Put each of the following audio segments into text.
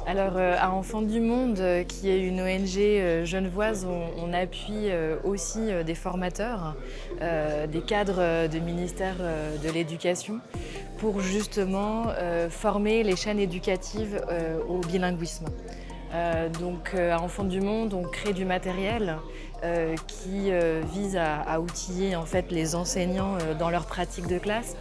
Alors, à Enfants du Monde, qui est une ONG genevoise, on appuie aussi des formateurs, des cadres de ministère de l'Éducation, pour justement former les chaînes éducatives au bilinguisme. À Enfants du Monde, on crée du matériel qui vise à outiller en fait les enseignants dans leur pratique de classe,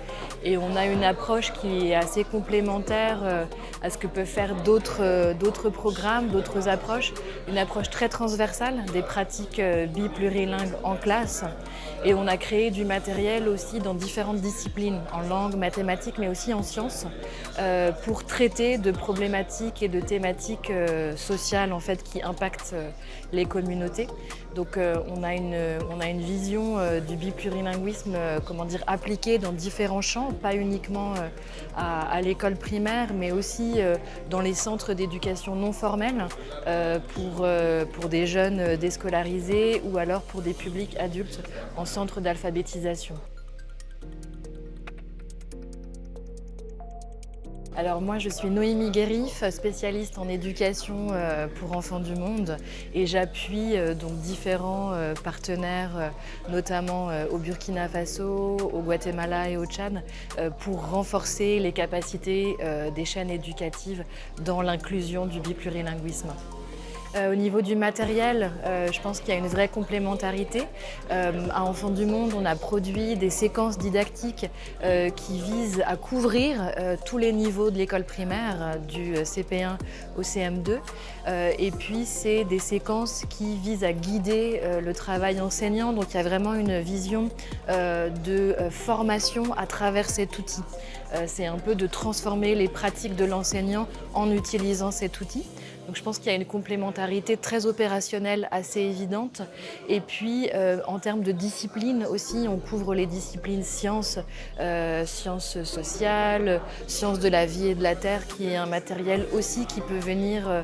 et on a une approche qui est assez complémentaire à ce que peuvent faire d'autres programmes, d'autres approches, une approche très transversale des pratiques biplurilingues en classe, et on a créé du matériel aussi dans différentes disciplines, en langue, mathématiques, mais aussi en sciences, pour traiter de problématiques et de thématiques sociales en fait, qui impactent les communautés. Donc on a une vision du biplurilinguisme appliquée dans différents champs, pas uniquement à l'école primaire, mais aussi dans les centres d'éducation non formelle pour des jeunes déscolarisés ou alors pour des publics adultes en centre d'alphabétisation. Alors moi je suis Noémie Guérif, spécialiste en éducation pour Enfants du Monde, et j'appuie donc différents partenaires, notamment au Burkina Faso, au Guatemala et au Tchad, pour renforcer les capacités des chaînes éducatives dans l'inclusion du biplurilinguisme. Au niveau du matériel, je pense qu'il y a une vraie complémentarité. À Enfants du Monde, on a produit des séquences didactiques qui visent à couvrir tous les niveaux de l'école primaire, du CP1 au CM2. Et puis, c'est des séquences qui visent à guider le travail enseignant. Donc, il y a vraiment une vision de formation à travers cet outil. C'est un peu de transformer les pratiques de l'enseignant en utilisant cet outil. Donc je pense qu'il y a une complémentarité très opérationnelle assez évidente. Et puis en termes de discipline aussi, on couvre les disciplines sciences, sciences sociales, sciences de la vie et de la terre, qui est un matériel aussi qui peut venir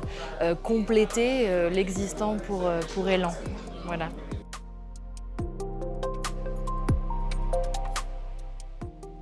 compléter l'existant pour Élan. Voilà.